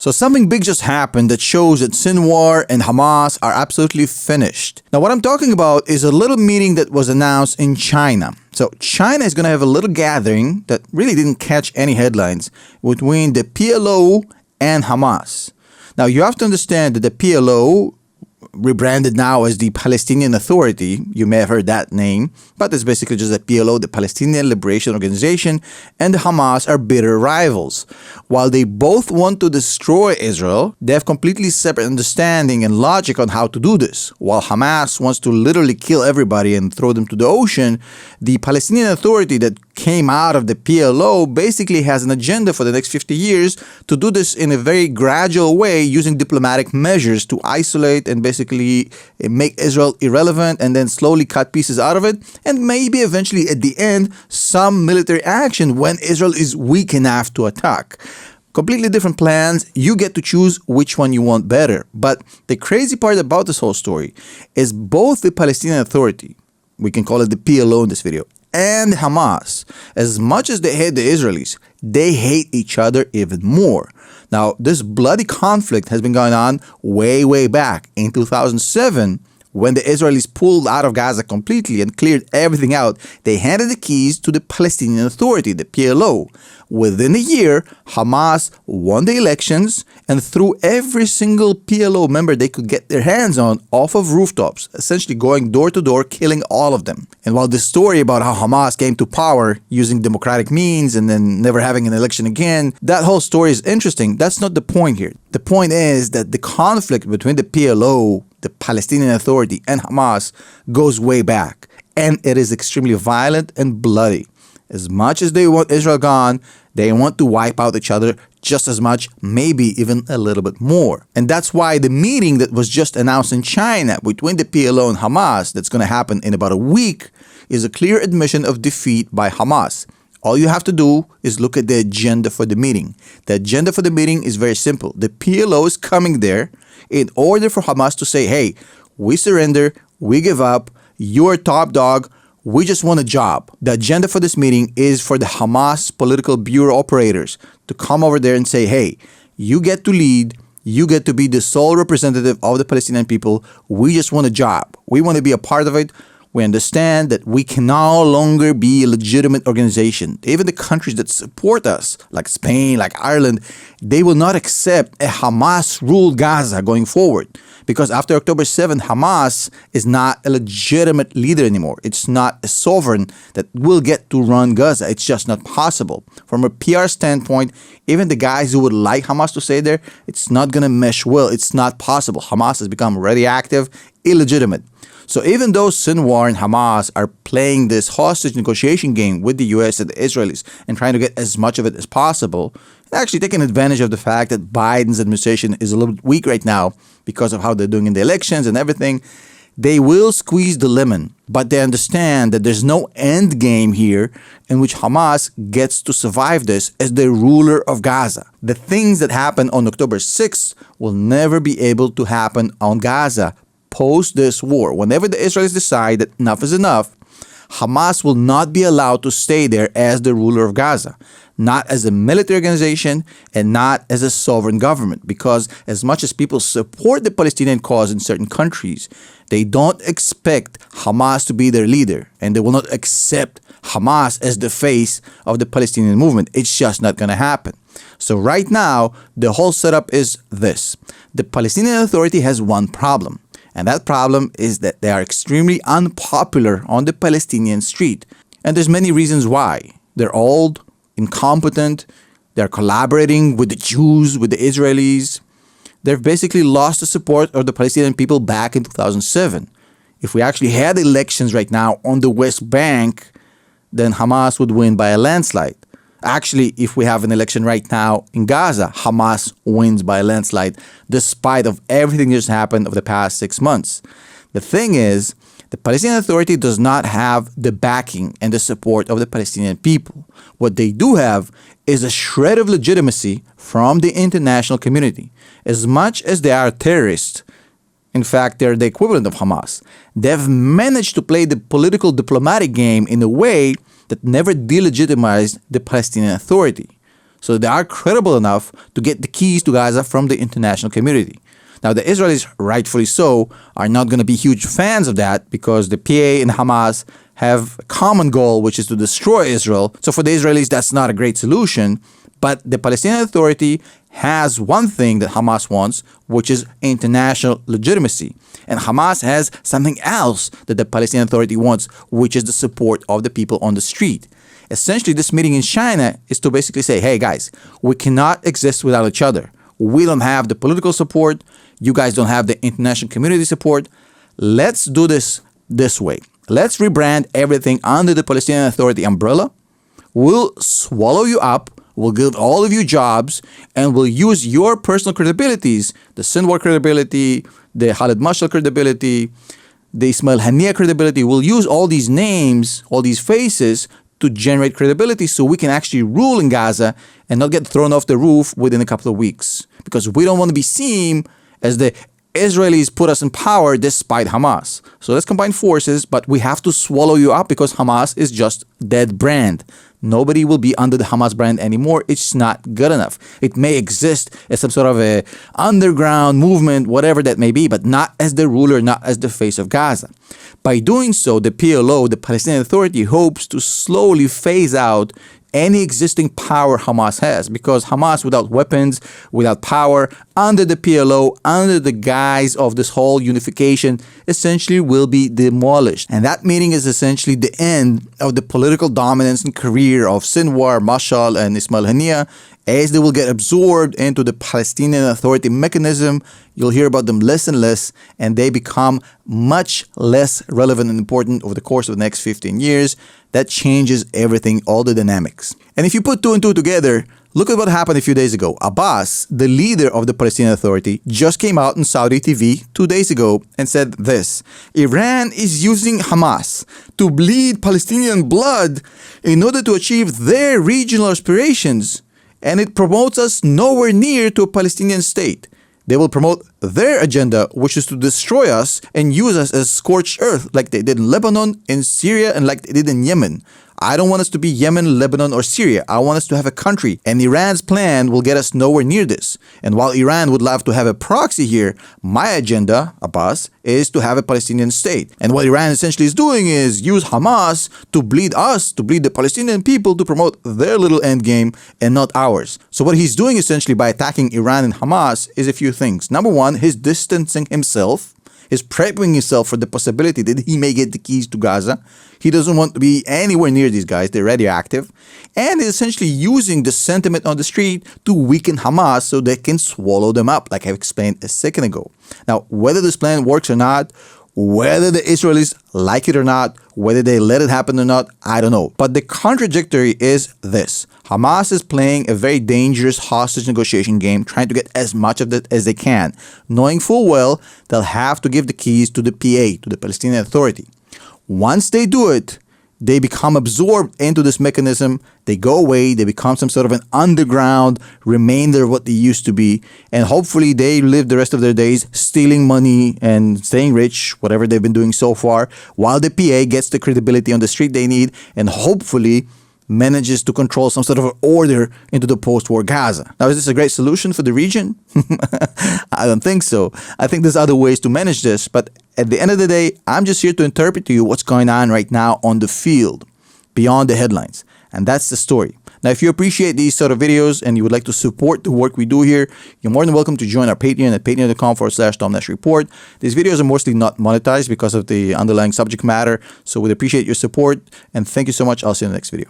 So something big just happened that shows that Sinwar and Hamas are absolutely finished. Now what I'm talking about is a little meeting that was announced in China. So China is going to have a little gathering that really didn't catch any headlines between the PLO and Hamas. Now you have to understand that the PLO, rebranded now as the Palestinian Authority, you may have heard that name, but it's basically just the PLO, the Palestinian Liberation Organization, and the Hamas are bitter rivals. While they both want to destroy Israel, they have completely separate understanding and logic on how to do this. While Hamas wants to literally kill everybody and throw them to the ocean, the Palestinian Authority that came out of the PLO basically has an agenda for the next 50 years to do this in a very gradual way using diplomatic measures to isolate and basically make Israel irrelevant and then slowly cut pieces out of it, and maybe eventually at the end some military action when Israel is weak enough to attack. Completely different plans. You get to choose which one you want better. But the crazy part about this whole story is both the Palestinian Authority, we can call it the PLO in this video, and Hamas, as much as they hate the Israelis, they hate each other even more. Now, this bloody conflict has been going on way back. In 2007, when the Israelis pulled out of Gaza completely and cleared everything out, they handed the keys to the Palestinian Authority, the PLO. Within a year, Hamas won the elections and threw every single PLO member they could get their hands on off of rooftops, essentially going door to door, killing all of them. And while the story about how Hamas came to power using democratic means and then never having an election again, that whole story is interesting. That's not the point here. The point is that the conflict between the PLO, the Palestinian Authority, and Hamas goes way back. And it is extremely violent and bloody. As much as they want Israel gone, they want to wipe out each other just as much, maybe even a little bit more. And that's why the meeting that was just announced in China between the PLO and Hamas, that's going to happen in about a week, is a clear admission of defeat by Hamas. All you have to do is look at the agenda for the meeting. The agenda for the meeting is very simple. The PLO is coming there in order for Hamas to say, hey, we surrender, we give up, you're top dog, we just want a job. The agenda for this meeting is for the Hamas political bureau operators to come over there and say, hey, you get to lead, you get to be the sole representative of the Palestinian people, we just want a job. We want to be a part of it. We understand that we can no longer be a legitimate organization. Even the countries that support us, like Spain, like Ireland, they will not accept a Hamas-ruled Gaza going forward. Because after October 7th, Hamas is not a legitimate leader anymore. It's not a sovereign that will get to run Gaza. It's just not possible. From a PR standpoint, even the guys who would like Hamas to stay there, it's not going to mesh well. It's not possible. Hamas has become radioactive, illegitimate. So even though Sinwar and Hamas are playing this hostage negotiation game with the US and the Israelis and trying to get as much of it as possible, actually taking advantage of the fact that Biden's administration is a little bit weak right now because of how they're doing in the elections and everything, they will squeeze the lemon. But they understand that there's no end game here in which Hamas gets to survive this as the ruler of Gaza. The things that happened on October 6th will never be able to happen on Gaza post this war. Whenever the Israelis decide that enough is enough, Hamas will not be allowed to stay there as the ruler of Gaza, not as a military organization and not as a sovereign government, because as much as people support the Palestinian cause in certain countries, they don't expect Hamas to be their leader, and they will not accept Hamas as the face of the Palestinian movement. It's just not going to happen. So right now, the whole setup is this. The Palestinian Authority has one problem. And that problem is that they are extremely unpopular on the Palestinian street. And there's many reasons why. They're old, incompetent, they're collaborating with the Jews, with the Israelis. They've basically lost the support of the Palestinian people back in 2007. If we actually had elections right now on the West Bank, then Hamas would win by a landslide. Actually, if we have an election right now in Gaza, Hamas wins by a landslide, despite of everything that's happened over the past 6 months. The thing is, the Palestinian Authority does not have the backing and the support of the Palestinian people. What they do have is a shred of legitimacy from the international community. As much as they are terrorists, in fact, they're the equivalent of Hamas, they've managed to play the political diplomatic game in a way that never delegitimized the Palestinian Authority. so they are credible enough to get the keys to Gaza from the international community. Now, the Israelis, rightfully so, are not going to be huge fans of that because the PA and Hamas have a common goal, which is to destroy Israel. So for the Israelis, that's not a great solution. But the Palestinian Authority has one thing that Hamas wants, which is international legitimacy. And Hamas has something else that the Palestinian Authority wants, which is the support of the people on the street. Essentially, this meeting in China is to basically say, hey guys, we cannot exist without each other. We don't have the political support. You guys don't have the international community support. Let's do this way. Let's rebrand everything under the Palestinian Authority umbrella. We'll swallow you up. We'll give all of you jobs, and we'll use your personal credibilities, the Sinwar credibility, the Khalid Mashal credibility, the Ismail Haniyeh credibility. We'll use all these names, all these faces to generate credibility so we can actually rule in Gaza and not get thrown off the roof within a couple of weeks. Because we don't want to be seen as the Israelis put us in power despite Hamas. So let's combine forces, but we have to swallow you up because Hamas is just dead brand. Nobody will be under the Hamas brand anymore. It's not good enough. It may exist as some sort of a underground movement, whatever that may be, but not as the ruler, not as the face of Gaza. By doing so, the PLO, the Palestinian Authority, hopes to slowly phase out any existing power Hamas has, because Hamas, without weapons, without power, under the PLO, under the guise of this whole unification, essentially will be demolished. And that meeting is essentially the end of the political dominance and career of Sinwar, Mashal, and Ismail Haniyeh, as they will get absorbed into the Palestinian Authority mechanism. You'll hear about them less and less, and they become much less relevant and important over the course of the next 15 years. That changes everything, all the dynamics. And if you put two and two together, look at what happened a few days ago. Abbas, the leader of the Palestinian Authority, just came out on Saudi TV 2 days ago and said this: Iran is using Hamas to bleed Palestinian blood in order to achieve their regional aspirations, and it promotes us nowhere near to a Palestinian state. They will promote their agenda, which is to destroy us and use us as scorched earth like they did in Lebanon, in Syria, and like they did in Yemen. I don't want us to be Yemen, Lebanon, or Syria. I want us to have a country. And Iran's plan will get us nowhere near this. And while Iran would love to have a proxy here, my agenda, Abbas, is to have a Palestinian state. And what Iran essentially is doing is use Hamas to bleed us, to bleed the Palestinian people, to promote their little endgame and not ours. So what he's doing essentially by attacking Iran and Hamas is a few things. Number one, he's distancing himself. Is prepping himself for the possibility that he may get the keys to Gaza. He doesn't want to be anywhere near these guys. They're radioactive. And is essentially using the sentiment on the street to weaken Hamas so they can swallow them up, like I explained a second ago. Now, whether this plan works or not, whether the Israelis like it or not, whether they let it happen or not, I don't know. But the contradictory is this. Hamas is playing a very dangerous hostage negotiation game, trying to get as much of it as they can, knowing full well they'll have to give the keys to the PA, to the Palestinian Authority. Once they do it, they become absorbed into this mechanism. They go away. They become some sort of an underground remainder of what they used to be. And hopefully they live the rest of their days stealing money and staying rich, whatever they've been doing so far, while the PA gets the credibility on the street they need and hopefully manages to control some sort of order into the post-war Gaza. Now, is this a great solution for the region? I don't think so. I think there's other ways to manage this, but at the end of the day, I'm just here to interpret to you what's going on right now on the field, beyond the headlines. And that's the story. Now, if you appreciate these sort of videos and you would like to support the work we do here, you're more than welcome to join our Patreon at patreon.com/TomNashReport. These videos are mostly not monetized because of the underlying subject matter, so we'd appreciate your support. And thank you so much. I'll see you in the next video.